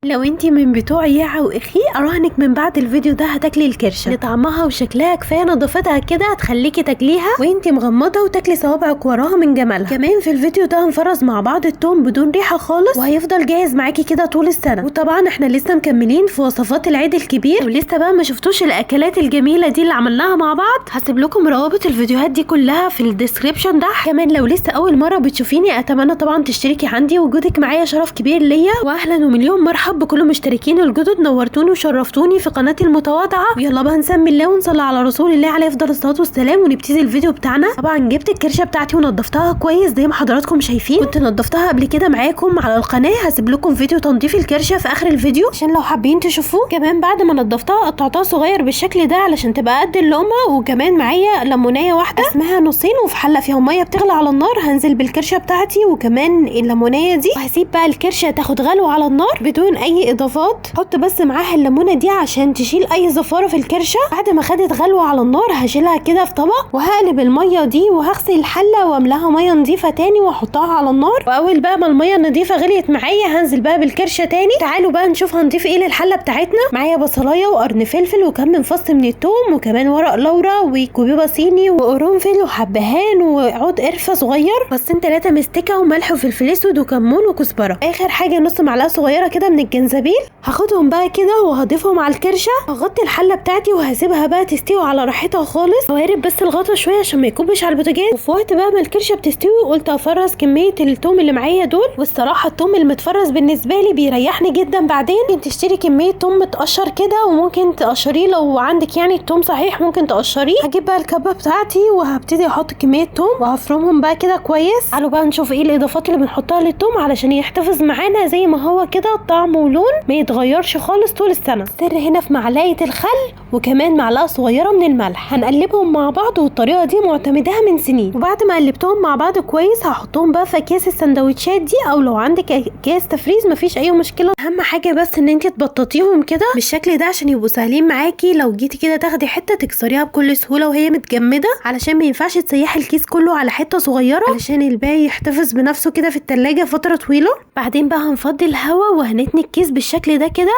لو انتي من بتوع ياعا واخي اراهنك من بعد الفيديو ده هتاكلي الكرشه لطعمها وشكلها، كفايه نظافتها كده هتخليكي تاكليها وانتي مغمضه وتاكلي صوابعك وراها من جمالها. كمان في الفيديو ده هنفرز مع بعض التوم بدون ريحه خالص وهيفضل جاهز معاكي كده طول السنه. وطبعا احنا لسه مكملين في وصفات العيد الكبير، ولسه بقى ما شفتوش الاكلات الجميله دي اللي عملناها مع بعض. هسيب لكم روابط الفيديوهات دي كلها في الديسكريبشن ده. كمان لو لسه اول مره بتشوفيني اتمنى طبعا تشتركي عندي، وجودك معايا شرف كبير ليا، واهلا ومليون مرحب بكل مشتركين الجدد. نورتوني وشرفتوني في قناتي المتواضعه. ويلا بقى نسمي الله ونصلي على رسول الله عليه افضل الصلاه والسلام ونبتدي الفيديو بتاعنا. طبعا جبت الكرشه بتاعتي ونضفتها كويس زي ما حضراتكم شايفين، كنت نضفتها قبل كده معاكم على القناه. هسيب لكم فيديو تنظيف الكرشه في اخر الفيديو عشان لو حابين تشوفوه. كمان بعد ما نضفتها قطعتها صغير بالشكل ده علشان تبقى قد اللقمه. وكمان معايا ليمونيه واحده اسمها نصين، وفي حله فيها ميه بتغلي على النار هنزل بالكرشه بتاعتي وكمان الليمونيه دي، وهسيب بقى الكرشه تاخد غلو على النار بدون اي اضافات. حط بس معاها الليمونه دي عشان تشيل اي زفاره في الكرشه. بعد ما خدت غلوه على النار هشيلها كده في طبق وهقلب الميه دي وهغسل الحله واملاها ميه نظيفه تاني واحطها على النار. واول بقى ما الميه النظيفه غليت معايا هنزل بقى بالكرشه تاني. تعالوا بقى نشوف هنضيف ايه للحله بتاعتنا. معايا بصلايه وقرن فلفل وكم من فص من الثوم وكمان ورق لورا وكوبيبه صيني وقرنفل وحبهان وعود قرفه صغير، فصين 3 مستكه وملح وفلفل اسود وكمون وكزبره. اخر حاجه نص معلقه صغيره كده من الجنزبيل. هاخدهم بقى كده وهضيفهم على الكرشه. هغطي الحله بتاعتي وهسيبها بقى تستوي على راحتها خالص. وهقلب بس الغطا شويه عشان ما يكبش على البوتاجاز. وفي وقت بقى ما الكرشه بتستوي قلت افرز كميه الثوم اللي معايا دول. والصراحه الثوم المتفرز بالنسبه لي بيريحني جدا. بعدين ممكن تشتري كميه ثوم متقشر كده وممكن تقشريه لو عندك يعني الثوم صحيح ممكن تقشريه. هجيب بقى الكبه بتاعتي وهبتدي احط كميه ثوم وهفرمهم بقى كده كويس. تعالوا بقى نشوف ايه الاضافات اللي بنحطها للثوم علشان يحتفظ معانا زي ما هو كده طعم ولون ما يتغيرش خالص طول السنه. السر هنا في معلقه الخل وكمان معلقه صغيره من الملح. هنقلبهم مع بعض والطريقه دي معتمداها من سنين. وبعد ما قلبتهم مع بعض كويس هحطهم بقى في اكياس السندوتشات دي، او لو عندك اكياس تفريز مفيش اي مشكله. اهم حاجه بس ان انت تبططيهم كده بالشكل ده عشان يبقوا سهلين معاكي. لو جيتي كده تاخدي حته تكسريها بكل سهوله وهي متجمده، علشان ما ينفعش تسيحي الكيس كله على حته صغيره علشان الباقي يحتفظ بنفسه كده في التلاجة فتره طويله. بعدين بقى هنفضي الهواء وهنتني الكيس بالشكل ده كده،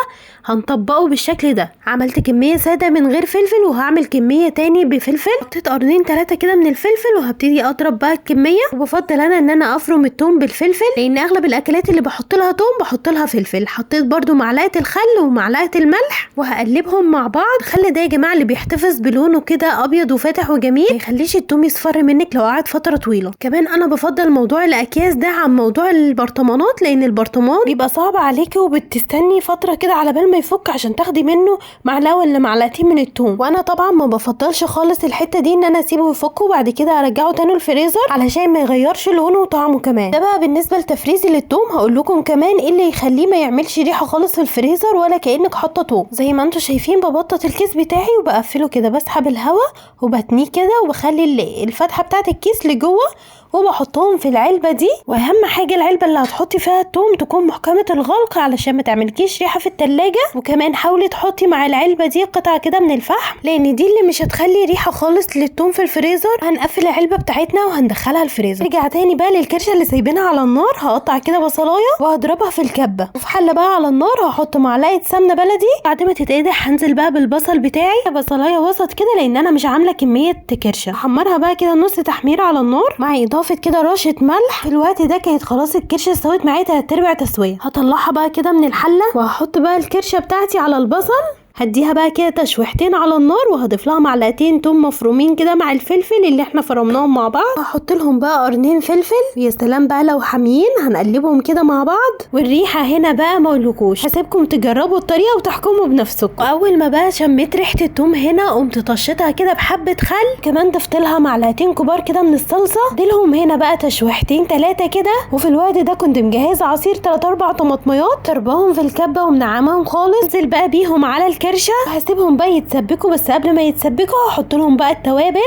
هنطبقه بالشكل ده. عملت كميه ساده من غير فلفل وهعمل كميه تاني بفلفل. حطيت قرنين 3 كده من الفلفل وهبتدي اضرب بقى الكميه. وبفضل انا ان انا افرم الثوم بالفلفل لان اغلب الاكلات اللي بحط لها ثوم بحط لها فلفل. حطيت برده معلقه الخل ومعلقه الملح وهقلبهم مع بعض. الخل ده يا جماعه اللي بيحتفظ بلونه كده ابيض وفاتح وجميل، ما يخليش الثوم يصفر منك لو قعد فتره طويله. كمان انا بفضل موضوع الاكياس ده عن موضوع البرطمانات، لان البرطمان بيبقى صعب عليكي وبتستني فتره كده على بال ما يفك عشان تاخدي منه معلقه ولا معلقتين من الثوم. وانا طبعا ما بفضلش خالص الحته دي ان انا اسيبه يفك وبعد كده ارجعه تاني الفريزر علشان ما يغيرش لونه وطعمه. كمان ده بقى بالنسبه لتفريزي للثوم. هقول لكم كمان ايه اللي يخليه ما يعملش ريحه خالص في الفريزر ولا كانك حاطه ثوم. زي ما انتم شايفين ببطط الكيس بتاعي وبقفله كده، بسحب الهواء وبتنيه كده وبخلي الفتحه بتاعه الكيس لجوه وبحطهم في العلبه دي. واهم حاجه العلبه اللي هتحطي فيها الثوم تكون محكمه الغلق علشان ما تعملكيش ريحه في التلاجة. وكمان حاولي تحطي مع العلبه دي قطعه كده من الفحم لان دي اللي مش هتخلي ريحه خالص للثوم في الفريزر. هنقفل العلبه بتاعتنا وهندخلها الفريزر. رجع تاني بقى للكرشه اللي سايبينها على النار. هقطع كده بصلايه وهضربها في الكبه. وفي حله بقى على النار هحط معلقه سمنه بلدي. بعد ما تتقدح هنزل بقى بالبصل بتاعي. بصلايه وسط كده لان انا مش عامله كميه كرشه. هحمرها بقى كده نص تحميره على النار مع اضافه كده رشه ملح. في الوقت ده كانت خلاص الكرشه استوت معايا 3/4 تسويه. هطلعها بقى كده من الحله وهحط بقى الكرشه بتاعتي على البصل. هديها بقى كده تشويحتين على النار وهضيف لها معلقتين توم مفرومين كده مع الفلفل اللي احنا فرمناهم مع بعض. هحط لهم بقى قرنين فلفل. يا سلام بقى لو حاميين هنقلبهم كده مع بعض. والريحه هنا بقى ما اقولكوش. هسيبكم تجربوا الطريقه وتحكموا بنفسكم. واول ما بقى شميت ريحه التوم هنا قمت طشيتها كده بحبه خل. كمان ضفت لها معلقتين كبار كده من الصلصه. اديلهم هنا بقى تشويحتين 3 كده. وفي الوقت ده كنت مجهزه عصير 3-4 طماطميات طرباهم في الكبه ومنعماهم خالص. انزل بقى بيهم على الكرشه. هسيبهم بقى يتسبكوا، بس قبل ما يتسبكوا هحط لهم بقى التوابل.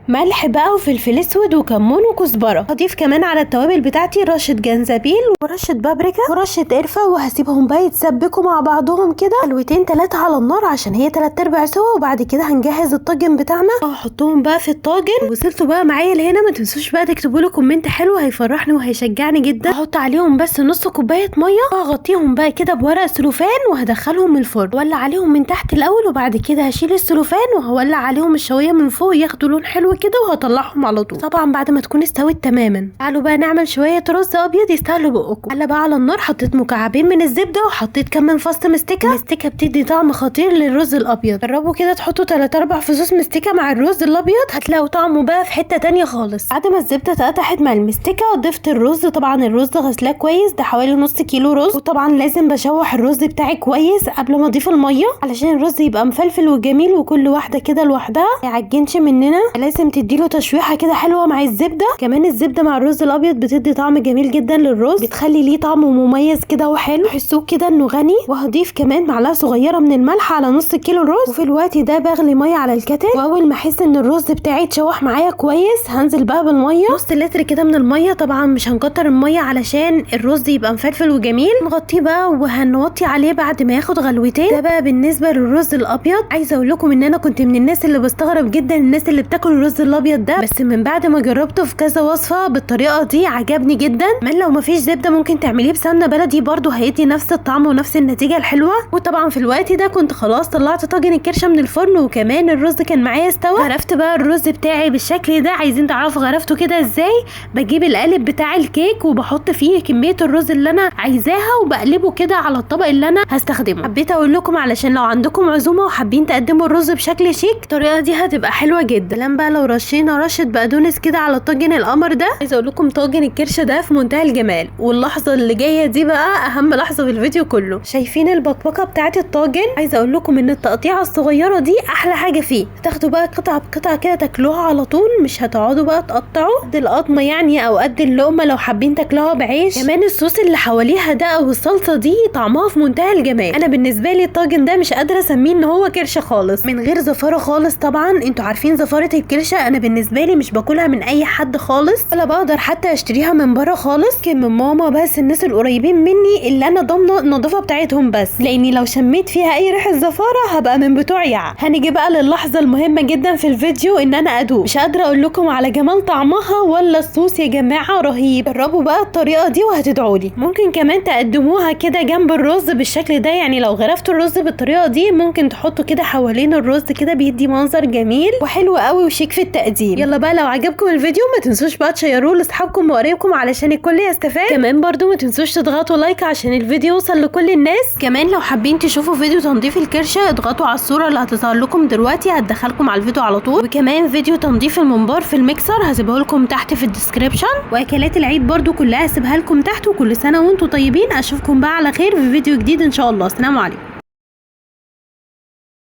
ملح بقى وفلفل اسود وكمون وكزبره. هضيف كمان على التوابل بتاعتي رشه جنزبيل ورشه بابريكا ورشه قرفه، وهسيبهم بقى يتسبكوا مع بعضهم كده حلوتين 3 على النار عشان هي 3/4 سوا. وبعد كده هنجهز الطاجن بتاعنا وهحطهم بقى في الطاجن. وصلتوا بقى معايا لهنا، ما تنسوش بقى تكتبوا لي كومنت حلو هيفرحني وهيشجعني جدا. هحط عليهم بس نص كوبايه ميه وهغطيهم بقى كده بورق سلوفان وهدخلهم الفرن. ولع عليهم من تحت الاول وبعد كده هشيل السلوفان وهولع عليهم الشوايه من فوق ياخدوا لون حلو كده وهطلعهم على طول، طبعا بعد ما تكون استوت تماما. تعالوا بقى نعمل شويه رز ابيض يستاهلوا بقكم. هلا بقى على النار حطيت مكعبين من الزبده وحطيت كمان فص مستكه. المستكه بتدي طعم خطير للرز الابيض. جربوا كده تحطوا 3-4 فصوص مستكه مع الرز الابيض هتلاقوا طعمه بقى في حته تانية خالص. بعد ما الزبده اتقطعت مع المستكه ضفت الرز. طبعا الرز غسلاه كويس، ده حوالي نص كيلو رز. وطبعا لازم بشوح الرز بتاعي كويس قبل ما اضيف الميه علشان الرز يبقى مفلفل وجميل، وكل واحده كده لوحدها ما يعجنش مننا. لازم تديله تشويحه كده حلوه مع الزبده. كمان الزبده مع الرز الابيض بتدي طعم جميل جدا للرز، بتخلي ليه طعم مميز كده وحلو، تحسوه كده انه غني. وهضيف كمان معلقه صغيره من الملح على نص كيلو الرز. وفي الوقت ده بغلي ميه على الكتل، واول ما احس ان الرز بتاعي اتشوح معايا كويس هنزل بقى بالميه نص لتر كده من الميه. طبعا مش هنكتر الميه علشان الرز يبقى مفلفل وجميل. نغطيه بقى وهنوطي عليه بعد ما ياخد غلوتين. ده بقى بالنسبه للرز الابيض. عايزه اقول لكم ان انا كنت من الناس اللي بستغرب جدا الناس اللي بتاكل الرز الابيض ده، بس من بعد ما جربته في كذا وصفه بالطريقه دي عجبني جدا. من لو مفيش زبده ممكن تعمليه بسمنه بلدي برضو هيدي نفس الطعم ونفس النتيجه الحلوه. وطبعا في الوقت ده كنت خلاص طلعت طاجن الكرشه من الفرن وكمان الرز كان معايا استوى. غرفت بقى الرز بتاعي بالشكل ده. عايزين تعرفوا غرفته كده ازاي؟ بجيب القالب بتاع الكيك وبحط فيه كميه الرز اللي انا عايزاها وبقلبه كده على الطبق اللي انا هستخدمه. حبيت اقول لكم علشان لو عندكم عزومه وحابين تقدموا الرز بشكل شيك الطريقه دي هتبقى حلوه جدا. لما بقى لو رشينا رشه بقدونس كده على الطاجن القمر ده. عايزه اقول لكم طاجن الكرشه ده في منتهى الجمال. واللحظه اللي جايه دي بقى اهم لحظه في الفيديو كله. شايفين البقبقه بتاعه الطاجن؟ عايزه اقول لكم ان التقطيعه الصغيره دي احلى حاجه فيه. تاخدوا بقى قطعه بقطعه كده تاكلوها على طول، مش هتقعدوا بقى تقطعوا قد القطمه يعني او قد اللقمه لو حابين تاكلوها بعيش. كمان الصوص اللي حواليها ده او الصلصه دي طعمها في منتهى الجمال. انا بالنسبه لي الطاجن ده مش قادره اسميه ان هو كرشه خالص، من غير زفاره خالص. طبعا انتوا عارفين زفاره الكرشه انا بالنسبه لي مش باكلها من اي حد خالص، ولا بقدر حتى اشتريها من بره خالص. كان من ماما بس، الناس القريبين مني اللي انا ضامنه النظافه بتاعتهم بس، لاني لو شميت فيها اي ريحه زفاره هبقى من بتوع يع. هنيجي بقى للحظه المهمه جدا في الفيديو، ان انا ادوق. مش قادره اقول لكم على جمال طعمها ولا الصوص يا جماعه رهيب. جربوا بقى الطريقه دي وهتدعوا لي. ممكن كمان تقدموها كده جنب الرز بالشكل ده، يعني لو غرفتوا الرز بالطريقه دي ممكن تحطوا كده حوالين الرز كده، بيدي منظر جميل وحلو قوي وشيك في التقديم. يلا بقى لو عجبكم الفيديو ما تنسوش بقى تشيروه لاصحابكم وقرايبكم علشان الكل يستفاد. كمان برضو ما تنسوش تضغطوا لايك عشان الفيديو يوصل لكل الناس. كمان لو حابين تشوفوا فيديو تنظيف الكرشه اضغطوا على الصوره اللي هتظهر لكم دلوقتي، هتدخلكم على الفيديو على طول. وكمان فيديو تنظيف الممبار في الميكسر هسيبه لكم تحت في الديسكريبشن. واكلات العيد برضو كلها هسيبها لكم تحت. وكل سنه وانتم طيبين. اشوفكم بقى على خير في فيديو جديد ان شاء الله. السلام عليكم.